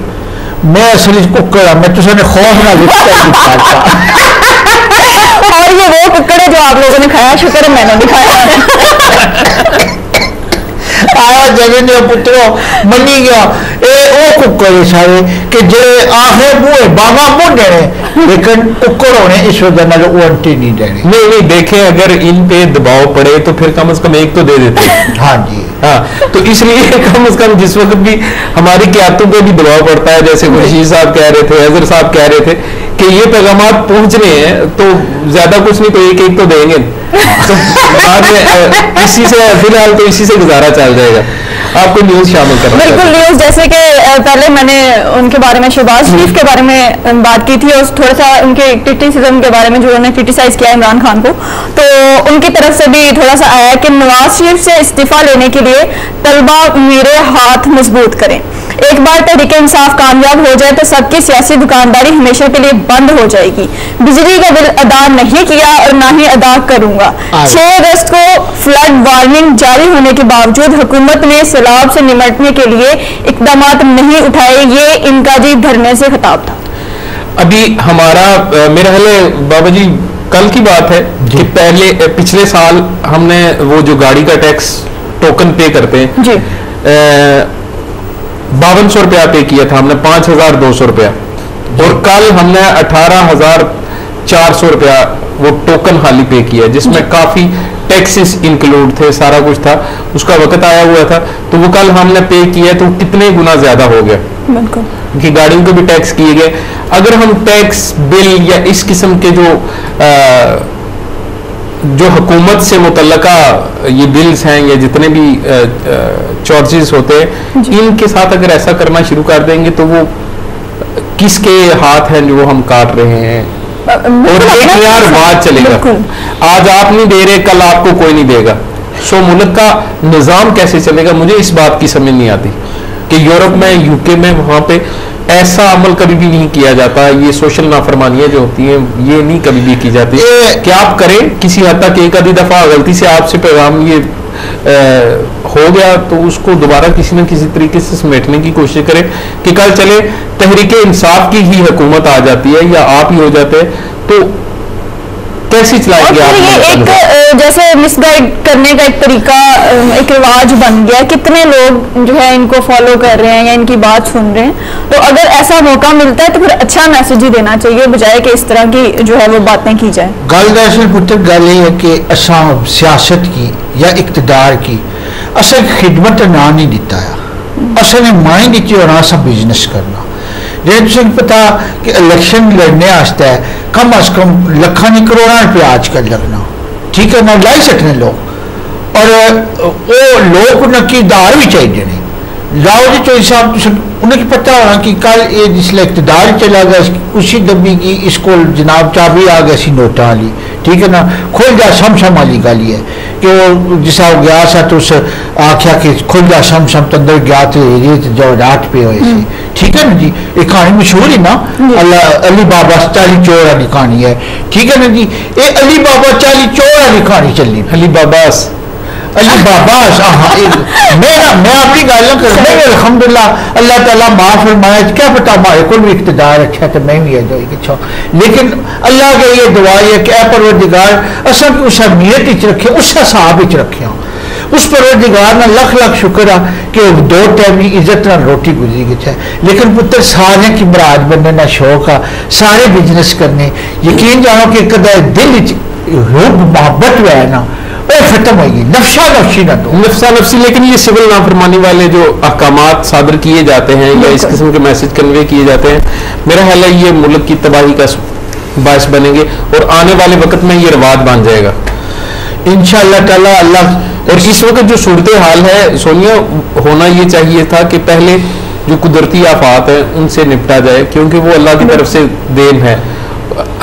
میں اصل ککڑ ہوں میں تو نے خوف نہ لکھتا اور یہ وہ ککڑ ہے جو آپ لوگوں نے کھایا شکر ہے میں نے بھی کھایا آیا جگہ نے پترو منی گیا اے او ککڑ سارے کہ جے آخر بوئے باغا بو دینے لیکن ککڑ ہونے اس وجہ نہ وہ انٹی نہیں دینے نہیں دیکھیں اگر ان پہ دباؤ پڑے تو پھر کم از کم ایک تو دے دیتے ہاں جی ہاں تو اس لیے کم از کم جس وقت بھی ہماری قیادتوں پہ بھی دباؤ پڑتا ہے جیسے خورشید صاحب کہہ رہے تھے اظہر صاحب کہہ رہے تھے کہ یہ پیغامات پہنچ رہے ہیں تو زیادہ کچھ نہیں تو ایک تو دیں گے تو بعد میں اسی سے فی الحال تو اسی سے گزارا چل جائے گا آپ کو نیوز شامل کرنا بالکل نیوز جیسے کہ پہلے میں نے ان کے بارے میں شہباز شریف کے بارے میں بات کی تھی اور تھوڑا سا ان کے کرٹیسزم کے بارے میں جو انہوں نے کرٹیسائز کیا عمران خان کو تو ان کی طرف سے بھی تھوڑا سا آیا کہ نواز شریف سے استعفیٰ لینے کے لیے طلبہ میرے ہاتھ مضبوط کریں ایک بار تحریک انصاف کامیاب ہو جائے تو سب کی سیاسی دکانداری ہمیشہ کے لیے بند ہو جائے گی بجلی کا بل ادا نہیں کیا اور نہ ہی ادا کروں گا 6 اگست کو فلڈ وارننگ جاری ہونے کے باوجود حکومت نے سیلاب سے نمٹنے کے لیے اقدامات نہیں اٹھائے یہ ان کا جی دھرنے سے خطاب تھا ابھی ہمارا میرا خیال ہے بابا جی کل کی بات ہے کہ پچھلے سال ہم نے وہ جو گاڑی کا ٹیکس ٹوکن پے کرتے ہیں جی 5200 روپیہ پے کیا تھا ہم نے 5200 روپیہ اور کل ہم نے 18400 روپیہ وہ ٹوکن خالی پے کیا جس میں کافی ٹیکسز انکلوڈ تھے سارا کچھ تھا اس کا وقت آیا ہوا تھا تو وہ کل ہم نے پے کیا تو کتنے گنا زیادہ ہو گیا کہ گاڑیوں کے بھی ٹیکس کیے گئے اگر ہم ٹیکس بل یا اس قسم کے جو حکومت سے متعلقہ یہ بلز ہیں یا جتنے بھی چارجز ہوتے ہیں ان کے ساتھ اگر ایسا کرنا شروع کر دیں گے تو وہ کس کے ہاتھ ہیں جو وہ ہم کاٹ رہے ہیں اور ایک معیار بات چلے گا آج آپ نہیں دے رہے کل آپ کو کوئی نہیں دے گا سو ملک کا نظام کیسے چلے گا مجھے اس بات کی سمجھ نہیں آتی کہ یورپ میں یو کے میں وہاں پہ ایسا عمل کبھی بھی نہیں کیا جاتا یہ سوشل نافرمانیاں جو ہوتی ہیں یہ نہیں کبھی بھی کی جاتی کہ آپ کریں کسی حد تک ایک آدھی دفعہ غلطی سے آپ سے پیغام یہ ہو گیا تو اس کو دوبارہ کسی نہ کسی طریقے سے سمیٹنے کی کوشش کریں کہ کل چلے تحریک انصاف کی ہی حکومت آ جاتی ہے یا آپ ہی ہو جاتے ہیں تو کیسے چلائیں گے آپ ایک جیسے مس گائیڈ کرنے کا ایک طریقہ ایک رواج بن گیا کتنے لوگ جو ہے ان کو فالو کر رہے ہیں یا ان کی بات سن رہے ہیں تو اگر ایسا موقع ملتا ہے تو پھر اچھا میسج ہی دینا چاہیے بجائے کہ اس طرح کی جو ہے وہ باتیں کی جائیں گل دراصل پتر گل یہ ہے کہ اساں سیاست کی یا اقتدار کی اصل خدمت نہ نہیں دیتا ہے اصل نے مائیں دیتی اور اساں بزنس کرنا جی پتا کہ الیکشن لڑنے واسطے کم از کم لکھاں کروڑاں روپیہ آج کل لگنا، ٹھیک ہے نا، لائی سکنے لوگ، اور وہ لوگ انہیں کی ادار بھی چاہیے نہیں لاؤ جی چوہدری صاحب انہیں کی پتہ ہونا کہ کل یہ جس لئے اقتدار چلا گیا اسی دبی کی اس کو جناب چابی آ گیا سی نوٹاں والی، ٹھیک ہے نا، کھل جا شم شم والی گل ہے کہ وہ جسا گیا سا تو اس آخیا کہ کھل جا شم شم تو اندر گیا تو جو رات پہ ہوئے سی، ٹھیک ہے نا جی، یہ کہانی مشہور ہی نا، اللہ علی بابا 40 چور والی کہانی ہے، ٹھیک ہے نا جی، یہ علی بابا 40 چور والی کہانی چلی، علی باباس میں اپنی گل نہ کروں، الحمدللہ اللہ تعالیٰ معاف فرمایا، کیا پتا ہمارے کو بھی اقتدار اچھا تو میں بھی اچھا، لیکن اللہ کے یہ دعا ہے کہ اے پروردگار اصل کی اس اہمیت رکھے، اس حساب رکھے، اس پروردگار نے لکھ لکھ شکر ہے کہ 2 ٹائم عزت نہ روٹی گزری گئی ہے، لیکن پتر سارے کی مراد بننے کا شوق ہے، سارے بزنس کرنے، یقین جانو کہ کدے دل محبت جو ہے نا وہ ختم ہوئی گی، نفسا نفسی نہ دو نفسا نفسی، لیکن یہ سول نافرمانی والے جو احکامات صادر کیے جاتے ہیں یا اس قسم کے میسج کنوے کیے جاتے ہیں، میرا خیال ہے یہ ملک کی تباہی کا باعث بنیں گے اور آنے والے وقت میں یہ رواج بن جائے گا انشاءاللہ تعالیٰ اللہ۔ اور اس وقت جو صورتحال ہے سونیا، ہونا یہ چاہیے تھا کہ پہلے جو قدرتی آفات ہیں ان سے نپٹا جائے، کیونکہ وہ اللہ کی طرف سے دین ہے،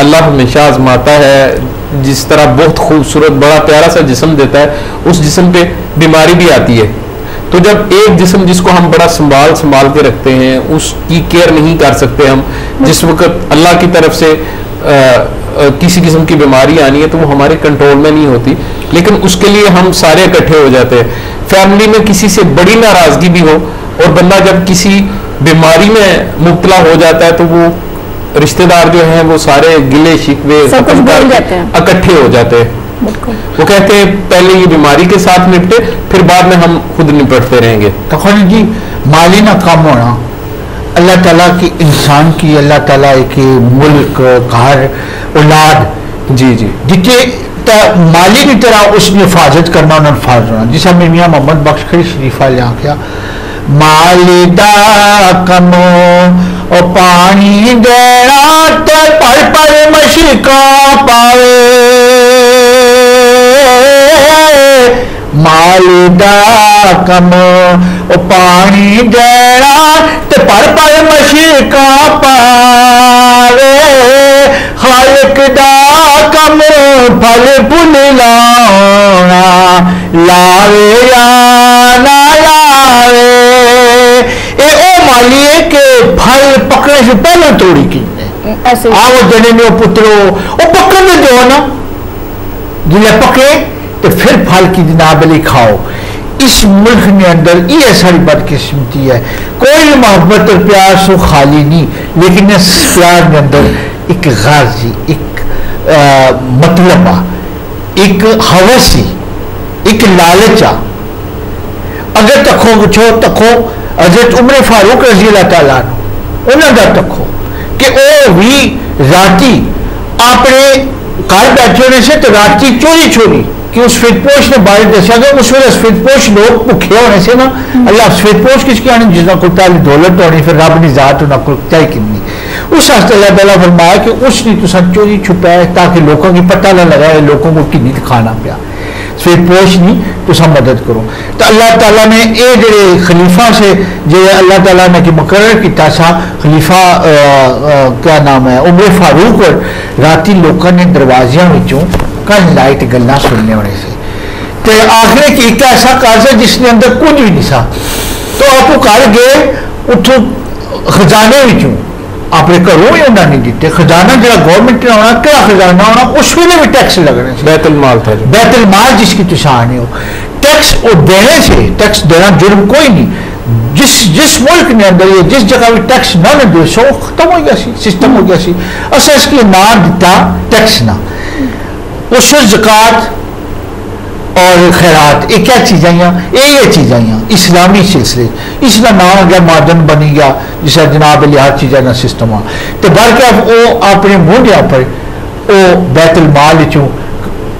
اللہ ہمیشہ آزماتا ہے، جس طرح بہت خوبصورت بڑا پیارا سا جسم دیتا ہے اس جسم پہ بیماری بھی آتی ہے، تو جب ایک جسم جس کو ہم بڑا سنبھال کے رکھتے ہیں اس کی کیئر نہیں کر سکتے ہم، جس وقت اللہ کی طرف سے کسی قسم کی بیماری آنی ہے تو وہ ہمارے کنٹرول میں نہیں ہوتی، لیکن اس کے لیے ہم سارے اکٹھے ہو جاتے ہیں، فیملی میں کسی سے بڑی ناراضگی بھی ہو اور بندہ جب کسی بیماری میں مبتلا ہو جاتا ہے تو وہ رشتہ دار جو ہیں وہ سارے گلے شکوے اکٹھے ہو جاتے ہیں، وہ کہتے ہیں پہلے یہ بیماری کے ساتھ نپٹے پھر بعد میں ہم خود نپٹتے رہیں گے۔ تو جی مالی نہ کم ہونا اللہ تعالیٰ کی انسان کی، اللہ تعالیٰ کی ملک گھر اولاد جی جی جتنے مالی کی طرح اس نے حفاظت کرنا انہوں نے فرض ہونا، جسا میں میاں محمد بخش خری شریفہ لے آخیا مالی دا کمو او پانی دینا تے پر مشرقاں پاوے، مالی دا کمو او پانی دینا تے پر مشرقاں پاوے، خالق دا کم پھل پھل لاؤنا لاوے یا نہ لاوے، اے او مالی ہے کہ پھل پکڑنے سے پہلے توڑی کی آو جنے میں پترو او پکڑنے دو نا، جنہیں پکڑے تو پھر پھل کی جناب علی کھاؤ۔ اس ملک میں اندر یہ ساری بدقسمتی ہے، کوئی محبت اور پیار سو خالی نہیں، لیکن اس پیار میں اندر ایک غرضی، ایک مطلب، ایک حوثی، ایک لالچا، اگر تکھو چھو تکھو حضرت عمر فاروق رضی اللہ تعالیٰ عنہ انہوں کا تکھو کہ وہ بھی راتی اپنے گھر بیٹھے ہونے سے تو راتی چوری چوری کہ اس سفید پوش نے بارے دسیا گیا، اس وقت سفید پوش لوگ بھوکے ہونے سے نا اللہ سفید پوش کس کی آنے جس نے کوئی تعالی دولت ہونی پھر رب نے ذات ہونا کوئی چاہی کنی، اس واسطے اللہ تعالیٰ فرمایا کہ اس نے تو سن چوری چھپایا تاکہ لوگوں کی پتہ نہ لگائے لوگوں کو کنی کھانا پیا، سفید پوش نہیں تو سب مدد کرو۔ تو اللہ تعالیٰ نے یہ جڑے خلیفہ سے جو اللہ تعالیٰ نے کہ مقرر کیا سا خلیفہ کیا نام ہے عمر فاروق، اور راتی لوگوں نے دروازیاں وچوں کل لائٹ گلنا سننے ہونے سے تو آخر کی ایک ایسا کارج ہے جس نے اندر کچھ بھی نہیں سا، تو آپ گھر گئے اتوں خزانے وچوں اپنے گھروں ہی انہوں نے دیتے، خزانہ جہاں گورنمنٹ نے ہونا کیا خزانہ ہونا اس ویلے بھی ٹیکس لگنے سے، بیت المال تھا، بیت المال جس کی تشان ہو ٹیکس وہ دینے سے، ٹیکس دینا جرم کوئی نہیں، جس ملک نے اندر یہ جس جگہ بھی ٹیکس نہ دے سو ختم ہو گیا سی، سسٹم ہو گیا سی، اصل اس کی نہ دیتا ٹیکس نہ، اس زکوٰۃ اور خیرات یہ کیا چیزیں یہ چیزیں اسلامی سلسلے، اس کا نام ہو گیا معدن بنی گیا جس کا جناب ہر چیزیں کا سسٹم آ تو بلکہ وہ اپنے موڈیا پر وہ بیت المال چوں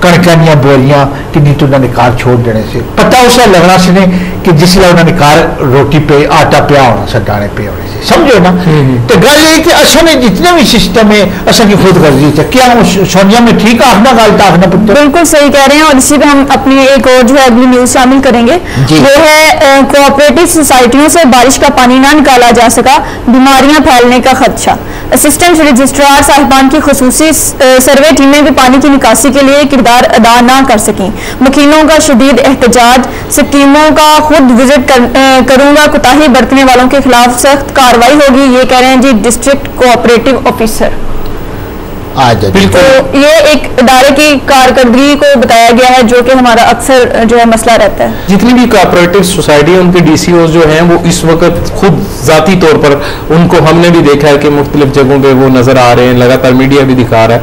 کنکیاں بولیاں کہ نہیں تو انہوں نے کار چھوڑ دینے سے پتہ اسے لگنا سے کہ جس لئے انہوں نے کار روٹی پہ آٹا پیا ہونا سا دانے پہ ہونے سے سمجھو نا. تو گل یہ کہ اصل میں جتنے بھی سسٹم ہے اصل کی خود غرضی ہے. کیا سونیا میں ٹھیک آخنا گل تو آخنا پتر بالکل صحیح کہہ رہے ہیں. اور اسی پہ ہم اپنی ایک اور جو ہے اگلی نیوز شامل کریں گے. وہ ہے کوآپریٹو سوسائٹیوں سے بارش کا پانی نہ نکالا جا سکا, بیماریاں پھیلنے کا خدشہ. اسسٹنٹ رجسٹرار صاحبان کی خصوصی سروے ٹیمیں بھی پانی کی نکاسی کے لیے کردار ادا نہ کر سکیں. وکیلوں کا شدید احتجاج, سکیموں کا خود وزٹ کروں گا, کوتاہی برتنے والوں کے خلاف سخت کارروائی ہوگی, یہ کہہ رہے ہیں جی ڈسٹرکٹ کوآپریٹو آفیسر. تو یہ ایک ادارے کی کارکردگی کو بتایا گیا ہے جو کہ ہمارا اکثر جو ہے مسئلہ رہتا ہے. جتنی بھی کوآپریٹو سوسائٹی ہیں ان کے ڈی سی اوز جو ہیں وہ اس وقت خود ذاتی طور پر ان کو ہم نے بھی دیکھا ہے کہ مختلف جگہوں پہ وہ نظر آ رہے ہیں, لگاتار میڈیا بھی دکھا رہا ہے.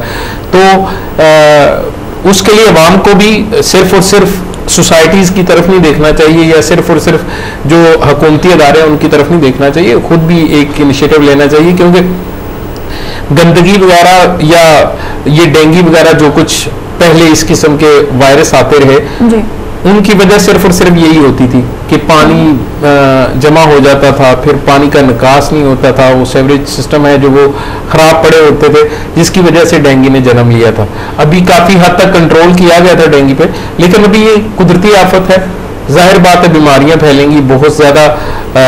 تو اس کے لیے عوام کو بھی صرف اور صرف سوسائٹیز کی طرف نہیں دیکھنا چاہیے یا صرف اور صرف جو حکومتی ادارے ہیں ان کی طرف نہیں دیکھنا چاہیے, خود بھی ایک انیشیٹو لینا چاہیے. کیونکہ گندگی وغیرہ یا یہ ڈینگی وغیرہ جو کچھ پہلے اس قسم کے وائرس آتے رہے جی, ان کی وجہ صرف اور صرف یہی ہوتی تھی کہ پانی جمع ہو جاتا تھا, پھر پانی کا نکاس نہیں ہوتا تھا, وہ سیوریج سسٹم ہے جو وہ خراب پڑے ہوتے تھے جس کی وجہ سے ڈینگی نے جنم لیا تھا. ابھی کافی حد تک کنٹرول کیا گیا تھا ڈینگی پہ, لیکن ابھی یہ قدرتی آفت ہے, ظاہر بات ہے بیماریاں پھیلیں گی, بہت زیادہ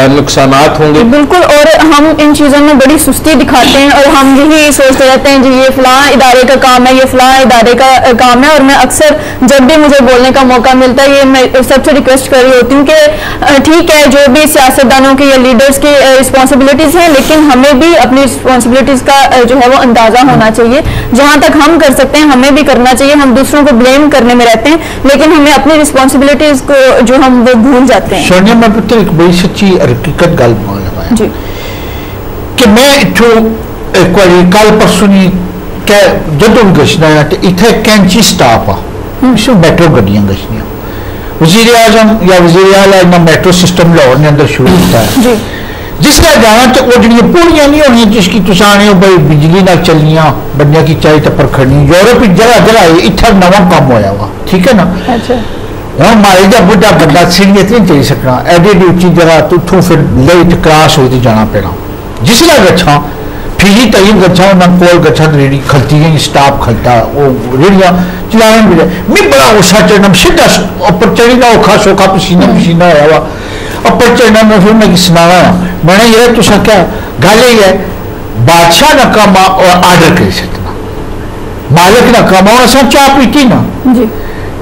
نقصانات ہوں گے. بالکل. اور ہم ان چیزوں میں بڑی سستی دکھاتے ہیں اور ہم یہی سوچتے رہتے ہیں جی یہ فلاں ادارے کا کام ہے, یہ فلاں ادارے کا کام ہے. اور میں اکثر جب بھی مجھے بولنے کا موقع ملتا ہے یہ میں سب سے ریکویسٹ کر رہی ہوتی ہوں کہ ٹھیک ہے جو بھی سیاستدانوں کی یا لیڈرز کی رسپانسبلٹیز ہیں, لیکن ہمیں بھی اپنی رسپانسبلٹیز کا جو ہے وہ اندازہ ہونا چاہیے. جہاں تک ہم کر سکتے ہیں ہمیں بھی کرنا چاہیے. ہم دوسروں کو بلیم کرنے میں رہتے ہیں لیکن ہمیں اپنی رسپانسبلٹیز کو جو ہم وہ بھول جاتے ہیں. سونیا میں پتہ ایک بڑی سچی حقیقت گل مان لگایا جی کہ میں اتوں ایک بار کل پرسوں جدوں گشنا ہے تو اتنے کینچی سٹاپ میٹرو گڈیاں گشنیاں. وزیر اعظم یا وزیر اعلیٰ میٹرو سسٹم لاہور نے اندر شروع کیا ہے جی, جس طرح جانا تو وہ جڑیاں پوریاں نہیں ہونی جس کی تسانے بھائی بجلی نہ چلنیاں بندیاں کی چاہیے تو پرکھڑنی. یورپ جگہ جگہ اتنا نواں کام ہوا ہوا, ٹھیک ہے نا. ہوں مارے جا بڑھا بندہ سیڑھی نہیں چلی سکنا, ایڈی ایڈی اچھی جگہ تو اتوں پھر لے کراس ہوئی جانا پینا. جس طرح گچھا پھیری تئیم گچھا انہوں کول گچھا ریڑھی کھلتی گئی, اسٹاپ کھلتا, وہ ریڑھیاں چلانے ملے. میں بڑا غصہ چڑھنا, سیدھا اوپر چڑھی نہ اوکھا سوکھا پسینہ پسینہ ہوا ہوا اوپر چڑھنا. میں پھر میں سنانا میں نے یہ تو کیا گل یہ ہے بادشاہ نہ کما اور آرڈر کر سکنا, مالک نہ کما اور اصل چاہ پیتی نا جی,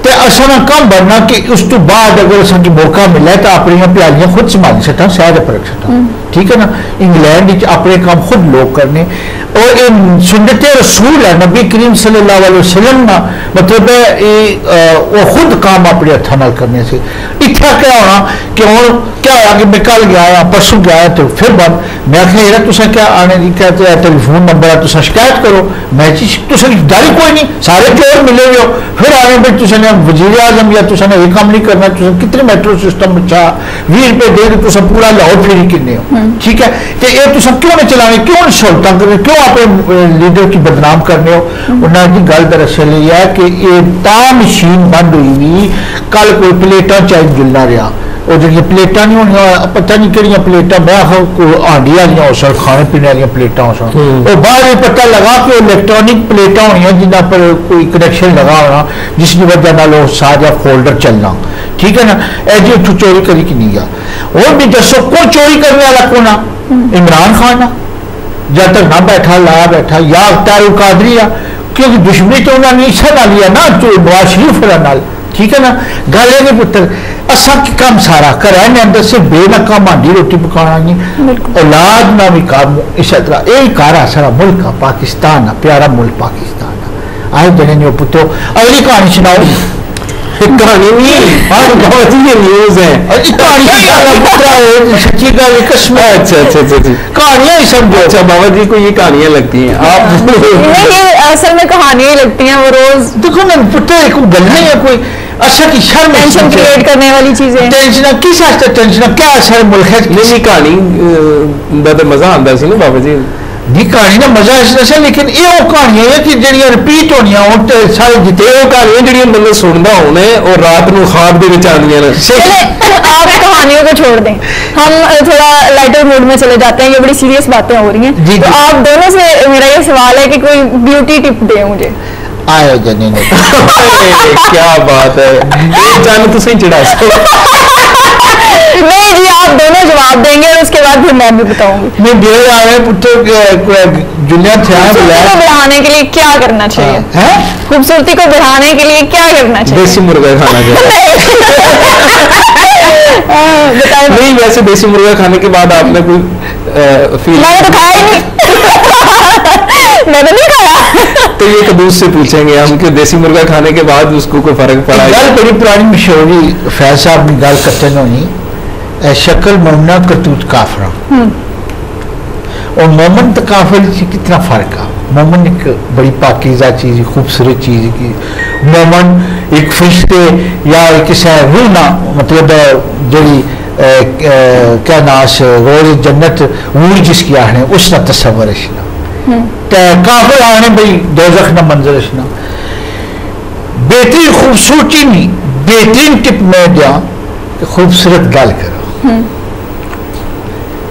تو اصل کم بننا کہ اس تو بعد اگر اصل کی موقع ملا تو اپنی پیالیاں خود سنبھال سکتا, شاید پرکھ سکتا, ٹھیک ہے نا. انگلینڈ اپنے کام خود لوگ کرنے اور یہ سنت رسول ہے نبی کریم صلی اللہ علیہ وسلم نا, مطلب وہ خود کام اپنے ہاتھوں کرنے سے. اتنا کیا ہونا کہ ہوں کیا ہوا کہ میں کل گیا پرسوں گیا تو پھر بند میں آخیا یار تصا کیا آنے کی کہتے ہیں ٹیلیفون نمبر ہے تصا شکایت کرو. میں ڈر کوئی نہیں, سارے چور ملے ہوئے ہو. پھر آنے بھائی تصا نے وزیر اعظم یا تصا نے یہ کام نہیں کرنا, تصا کتنے میٹرو سسٹم اچھا 20 روپے دے کے تصا پورا لاہور پھیری کنے ہو, ٹھیک ہے. تو یہ تصا کیوں نہیں چلانے, کیوں سہولت کرنے, کیوں اپنے لیڈر کی بدنام کرنے ہو. انہوں نے گل دراصل یہ ہے کہ یہ تا مشین بند ہوئی ہوئی کل کوئی پلیٹاں چاہیے جلنا رہا, وہ جڑی پلیٹاں نہیں ہونی پتہ نہیں کہڑی پلیٹاں, میں آنڈی والی ہو سن, کھانے پینے والی پلیٹاں ہو سن. وہ باہر یہ پتہ لگا کہ وہ الیکٹرانک پلیٹاں ہونی جنہ پر کوئی کنیکشن لگا ہونا جس کی وجہ نال وہ سارا فولڈر چلنا, ٹھیک ہے نا. ایجی اتوں چوری کری کہ نہیں گیا. اور بھی دسو کون چوری کرنے والا کون آ, عمران خان آ جب تک نہ بیٹھا لا بیٹھا, یا اختیار القادری آ, کیونکہ دشمنی تو انہوں نے اسے نہ لیا نا نواز شریف نال, ٹھیک ہے نا. گل ہے کہ پتر اصا کی کام سارا کرائے اندر سے بے ناکام ہانڈی روٹی پکانا نہیں, اولاد نہ بھی کام اسی طرح یہ کارا سارا ملک آ پاکستان آ, پیارا ملک پاکستان آ. آئے دن نہیں پتو اگلی کہانی سناؤ. کہانی نہیں نیوز ہے, سچی گل قسم. اچھا اچھا اچھا جی, کہانیاں ہی سمجھو. اچھا بابا جی کو یہ کہانیاں لگتی ہیں آپ یہ اصل میں کہانیاں لگتی ہیں, وہ روز دیکھو نا پتہ کوئی گل نہیں ہے, کوئی اچھا کی شرم ٹینشن کریٹ کرنے والی چیزیں. ٹینشن کس واسطے ٹینشن کیا اثر ملک ہے نہیں کہانی دا مزہ آتا سی نا بابا جی. نہیں کہانی کا مزہ اس طرح سے لیکن یہ وہ کہانیاں ہیں کہ جہاں رپیٹ ہونی سارے جتنے وہ کہانیاں جہاں بندہ سنتا ہونے اور رات کو خواب دے آدی آپ کہانیوں کو چھوڑ دیں, ہم تھوڑا لائٹر موڈ میں چلے جاتے ہیں, یہ بڑی سیریس باتیں ہو رہی ہیں. تو آپ دونوں سے میرا یہ سوال ہے کہ کوئی بیوٹی ٹپ دیں مجھے. آئے جنی نے کیا بات ہے, چند تو صحیح چڑھا نہیں جی, آپ دونوں جواب دیں گے اور اس کے بعد پھر میں بھی بتاؤں گی. میں دے آ رہے پتر جنیا تھا بڑھانے کے لیے کیا کرنا چاہیے, خوبصورتی کو بڑھانے کے لیے کیا کرنا چاہیے؟ دیسی مرغا کھانا چاہیے. نہیں ویسے دیسی مرغا کھانے کے بعد آپ نے کوئی میں نے تو کھایا ہی نہیں, میں نے نہیں کھایا. تو یہ قدوس سے پوچھیں گے ہم کہ دیسی مرغا کھانے کے بعد اس کو کوئی فرق پڑا ہے؟ گل بڑی پرانی مشہوری فیض صاحب نے گل کرتے ہونی شکل مومنا کرتوت کافرا, اور مومن تو کافر سے کتنا فرق ہے. مومن ایک بڑی پاکیزہ چیز, خوبصورت چیز کی. مومن ایک فرشتے یا کسی روح نہ مطلب جڑی کیا ناس روز جنت روح جس کی آنے اس نہ تصور اشنا کافر آنے بھائی دوزخ نہ منظر اشنا. بہترین خوبصورتی نہیں بہترین ٹپ میں دیا کہ خوبصورت گل کرو.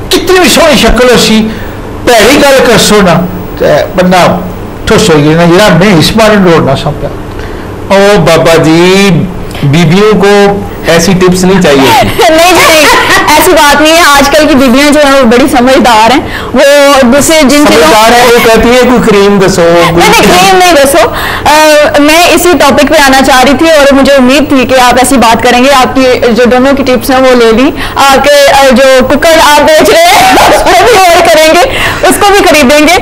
کتنی بھی سونی شکل ہو سی پیڑی گل کر سونا بندہ ٹھوس ہو گیا نا جا میں اس بارے لوڑنا سمجھا. او بابا جی بیبیوں کو ایسی ٹپس نہیں چاہیے. نہیں جی ایسی بات نہیں ہے, آج کل کی بیویاں جو ہیں وہ بڑی سمجھدار ہیں, وہ دوسرے جن سے وہ کہتی ہے کوئی کریم دسو. نہیں کریم نہیں دسو, میں اسی ٹاپک پہ آنا چاہ رہی تھی اور مجھے امید تھی کہ آپ ایسی بات کریں گے. آپ کی جو دونوں کی ٹپس ہیں وہ لے لی, آپ کے جو کوکر آپ بیچ رہے ہیں اس کو بھی اور کریں گے, اس کو بھی خریدیں گے.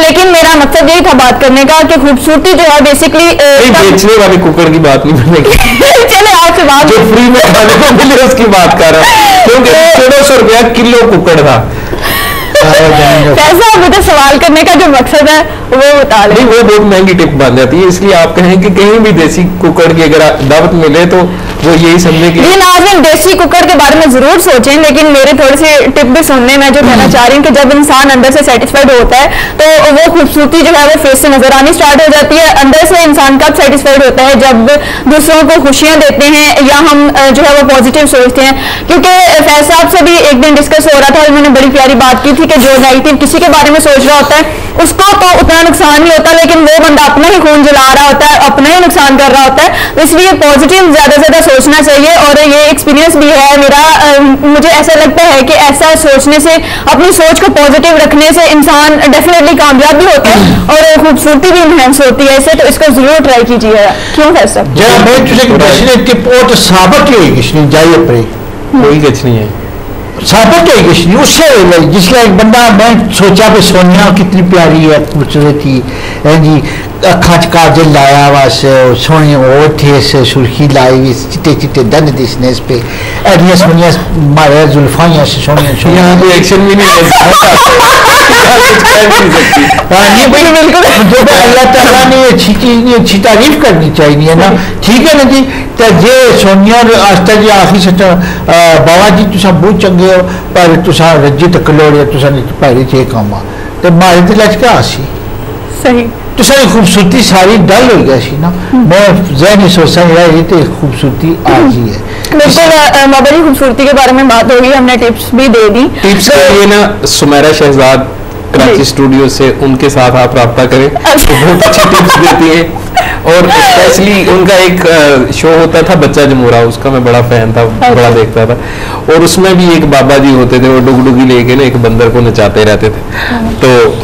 لیکن میرا مقصد یہی تھا بات کرنے کا کہ خوبصورتی جو ہے بیسکلی بیچنے والے کوکر کی بات نہیں کرنے کی. چلے آپ سے بات جو فری میں کھانے کو ملے اس کی بات کر رہا ہوں, کیونکہ 150 روپیہ کلو کوکڑ تھا. ایسا مجھے سوال کرنے کا جو مقصد ہے وہ بتا لیں. نہیں وہ بہت مہنگی ٹپ بن جاتی ہے, اس لیے آپ کہیں کہ کہیں بھی دیسی کوکڑ کی اگر دعوت ملے تو وہ یہی سمجھے کہ جی ناظرین دیسی کوکر کے بارے میں ضرور سوچیں, لیکن میرے تھوڑے سے ٹپ بھی سننے میں جو کہنا چاہ رہی ہوں کہ جب انسان اندر سے سیٹسفائڈ ہوتا ہے تو وہ خوبصورتی جو ہے وہ فیس سے نظر آنی اسٹارٹ ہو جاتی ہے. اندر سے انسان کب سیٹسفائڈ ہوتا ہے جب دوسروں کو خوشیاں دیتے ہیں یا ہم جو ہے وہ پازیٹیو سوچتے ہیں. کیونکہ فیض صاحب سے بھی ایک دن ڈسکس ہو رہا تھا اور انہوں نے بڑی پیاری بات کی تھی کہ جو نیگیٹو کسی کے بارے میں سوچ رہا ہوتا ہے اس کو تو اتنا نقصان نہیں ہوتا, لیکن وہ بندہ اپنا ہی خون جلا رہا ہوتا ہے, اپنا ہی نقصان کر رہا ہوتا ہے. اس لیے پازیٹیو زیادہ سے زیادہ سوچنا چاہیے. اور یہ ایکسپیرینس بھی ہے میرا, مجھے ایسا لگتا ہے کہ ایسا سوچنے سے, اپنی سوچ کو پازیٹیو رکھنے سے انسان ڈیفینیٹلی کامیاب بھی ہوتا ہے اور خوبصورتی بھی انہینس ہوتی ہے اس سے. تو اس کو ضرور ٹرائی کیجیے. کیوں فیض صاحب ثابت ہوئی کچھ جائیے پڑے کوئی کچھ نہیں ہے, ثابت ہوئی کچھ نہیں. اس سے جس کا ایک بندہ میں سوچا پہ سونیا کتنی پیاری ہے خوبصورتی جی, اکھاں چ کاجل لایا بس سونے اوٹھے سے سرخی لائی ہوئی چٹے چٹے دن دسنے اس پہ ایڈیاں سونیاں مارے زلفائیاں سے سونیاں سونیاں. یہاں کوئی ایکشن بھی نہیں بالکل جو اللہ تعالیٰ نے اچھی چیز نہیں اچھی تعریف کرنی چاہیے نا, ٹھیک ہے نا جی. تو جی سونیا آستا جی آخری سٹ بابا جی تصا بہت چنگے ہو پر تصا رجی تکلو یا تصا پیڑی چ کام آ تو مارے دل چ کیا سی صحیح تو ساری خوبصورتی ساری ڈل ہو گیا سی نا. میں ذہنی سوچا یہ تو خوبصورتی آج ہی ہے. بالکل بابا جی خوبصورتی کے بارے میں بات ہوگی, ہم نے ٹپس بھی دے دی. ٹپس کے لیے نا سمیرہ شہزاد کراچی اسٹوڈیو سے ان کے ساتھ آپ رابطہ کریں, بہت اچھی ٹپس دیتی ہیں. اور اسپیشلی ان کا ایک شو ہوتا تھا بچہ جمورا, اس کا میں بڑا فین تھا, بڑا دیکھتا تھا. اور اس میں بھی ایک بابا جی ہوتے تھے, وہ ڈگ ڈگی لے کے نا ایک بندر کو نچاتے رہتے تھے. تو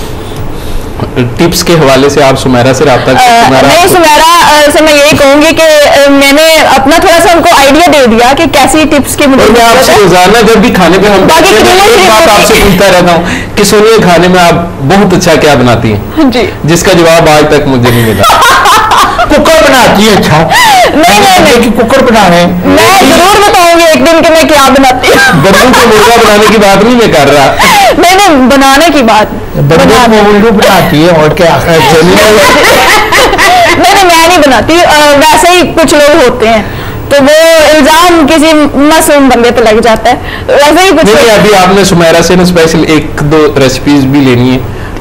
ٹپس کے حوالے سے آپ سمیرہ سے رابطہ نہیں, سمیرہ سے میں یہی کہوں گی کہ میں نے اپنا تھوڑا سا ان کو آئیڈیا دے دیا کہ کیسی ٹپس کی مجھے آپ سے روزانہ جب بھی کھانے پہ ہم بات آپ سے پوچھتا رہتا ہوں کہ سنیے کھانے میں آپ بہت اچھا کیا بناتی ہیں جی, جس کا جواب آج تک مجھے نہیں ملا. کوکر بناتی ہے. اچھا نہیں کوکر بنا رہے ہیں, میں ضرور بتاؤں گی ایک دن کہ میں کیا بناتی ہوں. بندوں کو مرغا بنانے کی بات نہیں میں کر رہا, نہیں بنانے کی بات بناتی ہے. اور کیا نہیں میں نہیں بناتی, ویسے ہی کچھ لوگ ہوتے ہیں تو وہ الزام کسی معصوم بندے پہ لگ جاتا ہے. ویسے ہی کچھ ابھی آپ نے سمیرہ سے نا اسپیشل 1-2 ریسیپیز بھی لینی ہے